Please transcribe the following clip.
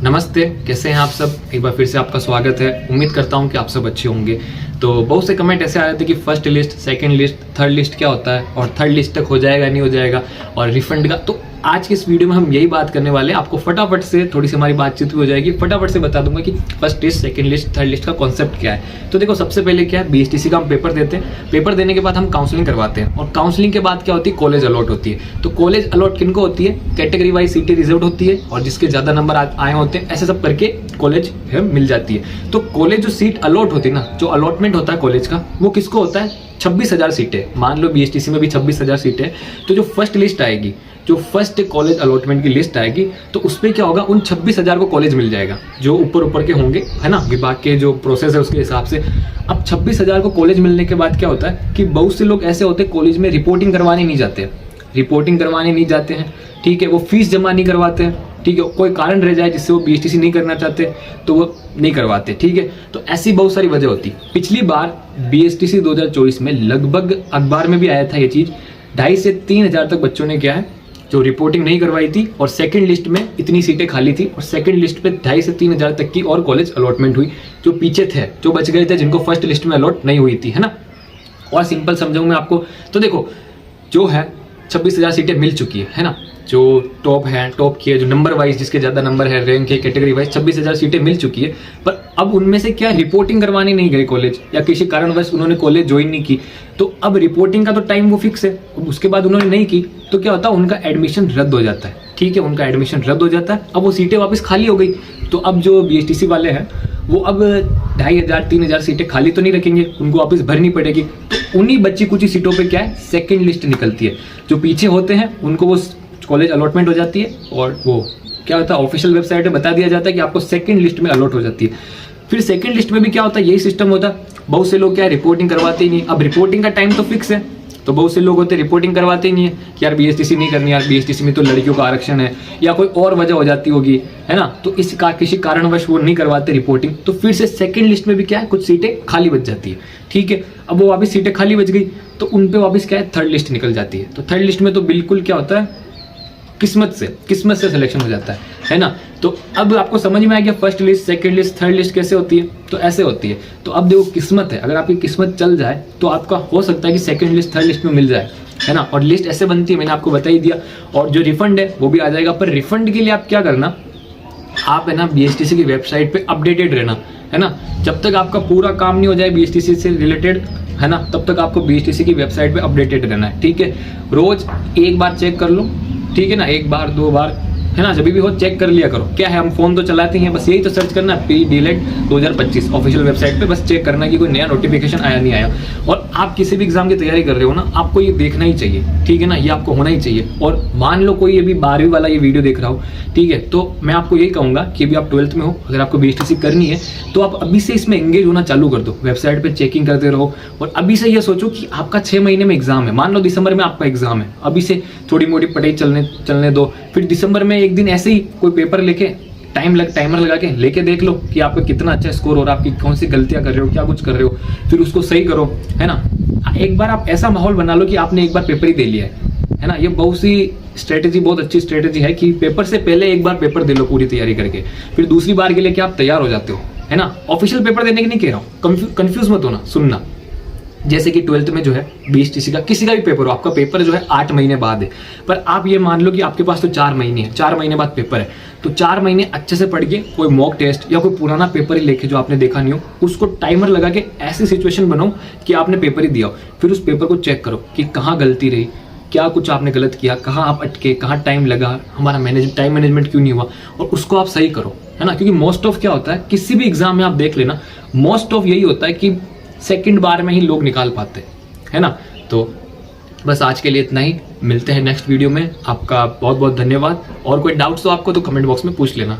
नमस्ते, कैसे हैं आप सब। एक बार फिर से आपका स्वागत है। उम्मीद करता हूं कि आप सब अच्छे होंगे। तो बहुत से कमेंट ऐसे आ रहे थे कि first list, second list, third list क्या होता है और थर्ड लिस्ट तक हो जाएगा नहीं हो जाएगा और रिफंड का। तो आज की इस वीडियो में हम यही बात करने वाले हैं। आपको फटाफट से थोड़ी सी हमारी बातचीत भी हो जाएगी, फटाफट से बता दूंगा कि first list, second list, third list का कॉन्सेप्ट क्या है। तो देखो, सबसे पहले क्या है, बीएसटीसी का हम पेपर देते हैं। पेपर देने के बाद हम काउंसलिंग करवाते हैं और काउंसलिंग के बाद क्या होती है, कॉलेज अलॉट होती है। तो कॉलेज अलॉट किनको होती है, कैटेगरी वाइज सीटें रिजर्व होती है और जिसके ज्यादा नंबर आए होते हैं, ऐसे सब करके कॉलेज मिल जाती है। तो कॉलेज जो सीट अलॉट होती है ना, जो अलॉटमेंट होता है कॉलेज का, वो किसको होता है, 26,000 सीटें। मान लो बीएसटीसी में भी 26,000 सीटें। तो जो फर्स्ट लिस्ट आएगी, जो फर्स्ट कॉलेज अलॉटमेंट की लिस्ट आएगी, तो उस पर क्या होगा, उन 26,000 को कॉलेज मिल जाएगा जो ऊपर के होंगे, है ना, विभाग के जो प्रोसेस है उसके हिसाब से। अब 26,000 को कॉलेज मिलने के बाद क्या होता है कि बहुत से लोग ऐसे होते हैं कॉलेज में रिपोर्टिंग करवाने नहीं जाते हैं, ठीक है, वो फीस जमा नहीं करवाते हैं, ठीक है, कोई कारण रह जाए जिससे वो बीएसटीसी नहीं करना चाहते तो वो नहीं करवाते, ठीक है। तो ऐसी बहुत सारी वजह होती। पिछली बार बीएसटीसी 2024 में लगभग अखबार में भी आया था ये चीज, 2,500 से 3,000 तक बच्चों ने क्या है जो रिपोर्टिंग नहीं करवाई थी और सेकंड लिस्ट में इतनी सीटें खाली थी और सेकंड लिस्ट पे 2,500 से 3,000 तक की और कॉलेज अलॉटमेंट हुई। जो पीछे थे, जो बच गए थे, जिनको फर्स्ट लिस्ट में अलॉट नहीं हुई थी, है ना। और सिंपल समझाऊं मैं आपको, तो देखो जो है 26,000 सीटें मिल चुकी है ना। जो टॉप है, टॉप की है, जो नंबर वाइज जिसके ज्यादा नंबर है, रैंक है, कैटेगरी वाइज 26,000 सीटें मिल चुकी है। पर अब उनमें से क्या रिपोर्टिंग करवाने नहीं गए कॉलेज, या किसी कारणवश उन्होंने कॉलेज ज्वाइन नहीं की, तो अब रिपोर्टिंग का तो टाइम वो फिक्स है, उसके बाद उन्होंने नहीं की तो क्या होता है, उनका एडमिशन रद्द हो जाता है, ठीक है, उनका एडमिशन रद्द हो जाता है। अब वो सीटें वापस खाली हो गई। तो अब जो बीएसटीसी वाले हैं वो अब 2,500 3,000 सीटें खाली तो नहीं रखेंगे, उनको वापस भरनी पड़ेगी। तो उन्हीं बची कुछ सीटों पे क्या है, सेकंड लिस्ट निकलती है। जो पीछे होते हैं उनको वो कॉलेज अलॉटमेंट हो जाती है और वो क्या होता है, ऑफिशियल वेबसाइट पे बता दिया जाता है कि आपको सेकंड लिस्ट में अलॉट हो जाती है। फिर सेकंड लिस्ट में भी क्या होता है, यही सिस्टम होता है। बहुत से लोग क्या है, रिपोर्टिंग करवाते ही नहीं। अब रिपोर्टिंग का टाइम तो फिक्स है, तो बहुत से लोग होते हैं रिपोर्टिंग करवाते ही नहीं है कि यार बीएसटीसी नहीं करनी, यार बीएसटीसी में तो लड़कियों का आरक्षण है या कोई और वजह हो जाती होगी, है ना। तो किसी कारणवश वो नहीं करवाते रिपोर्टिंग। तो फिर से सेकंड लिस्ट में भी क्या है, कुछ सीटें खाली बच जाती है, ठीक है। अब वो वापस सीटें खाली बच गई तो उन पे वापस क्या है, थर्ड लिस्ट निकल जाती है। तो थर्ड लिस्ट में तो बिल्कुल क्या होता है, किस्मत से सिलेक्शन हो जाता है ना। तो अब आपको समझ में आ गया first list, second list, third list कैसे होती है। तो ऐसे होती है। तो अब देखो, किस्मत है, अगर आपकी किस्मत चल जाए तो आपका हो सकता है कि सेकंड लिस्ट, थर्ड लिस्ट में मिल जाए, है ना। और लिस्ट ऐसे बनती है, मैंने आपको बता ही दिया। और जो रिफंड है वो भी आ जाएगा। पर रिफंड के लिए आप क्या करना, आप है ना बीएसटीसी की वेबसाइट पे अपडेटेड रहना, है ना। जब तक आपका पूरा काम नहीं हो जाए बीएसटीसी से रिलेटेड, है ना, तब तक आपको बीएसटीसी की वेबसाइट पे अपडेटेड रहना है, ठीक है। रोज एक बार चेक कर लो, ठीक है ना, एक बार 2 बार, है ना, जब भी हो चेक कर लिया करो। क्या है, हम फोन तो चलाते हैं, बस यही तो सर्च करना PDLED 2025 ऑफिशियल वेबसाइट पे, बस चेक करना कि कोई नया नोटिफिकेशन आया नहीं आया। और आप किसी भी एग्जाम की तैयारी कर रहे हो ना, आपको ये देखना ही चाहिए, ठीक है ना, ये आपको होना ही चाहिए। और मान लो कोई अभी 12वीं वाला ये वीडियो देख रहा हो, ठीक है, तो मैं आपको यही कहूंगा कि अभी आप 12th में हो, अगर आपको बीएसटीसी करनी है तो आप अभी से इसमें एंगेज होना चालू कर दो, वेबसाइट पे चेकिंग करते रहो। और अभी से ये सोचो कि आपका 6 महीने में एग्जाम है, मान लो दिसंबर में आपका एग्जाम है, अभी से थोड़ी मोटी पढ़ाई चलने दो। फिर दिसंबर में एक दिन ऐसे ही कोई पेपर लेके टाइमर लगा के लेके देख लो कि आपका कितना अच्छा स्कोर हो रहा है, आपकी कौन सी गलतियां कर रहे हो, क्या कुछ कर रहे हो, फिर उसको सही करो, है ना। एक बार आप ऐसा माहौल बना लो कि आपने एक बार पेपर ही दे लिया है ना। ये बहुत सी स्ट्रेटेजी, बहुत अच्छी स्ट्रेटेजी है कि पेपर से पहले एक बार पेपर दे लो पूरी तैयारी करके, फिर दूसरी बार के लिए क्या आप तैयार हो जाते हो, है ना। ऑफिशियल पेपर देने की नहीं कह रहा हूँ, कंफ्यूज मत होना, सुनना। जैसे कि 12th में जो है बीएसटीसी का किसी का भी पेपर हो, आपका पेपर जो है 8 महीने बाद है, पर आप ये मान लो कि आपके पास तो 4 महीने है, 4 महीने बाद पेपर है। तो 4 महीने अच्छे से पढ़ के कोई मॉक टेस्ट या कोई पुराना पेपर ही लेके जो आपने देखा नहीं हो, उसको टाइमर लगा के ऐसी सिचुएशन बनाओ कि आपने पेपर ही दिया हो। फिर उस पेपर को चेक करो कि कहाँ गलती रही, क्या कुछ आपने गलत किया, कहाँ आप अटके, कहाँ टाइम लगा, हमारा टाइम मैनेजमेंट क्यों नहीं हुआ, और उसको आप सही करो, है ना। क्योंकि मोस्ट ऑफ क्या होता है, किसी भी एग्जाम में आप देख लेना, मोस्ट ऑफ यही होता है कि सेकंड बार में ही लोग निकाल पाते हैं, है ना। तो बस आज के लिए इतना ही, मिलते हैं नेक्स्ट वीडियो में। आपका बहुत बहुत धन्यवाद। और कोई डाउट्स हो आपको तो कमेंट बॉक्स में पूछ लेना।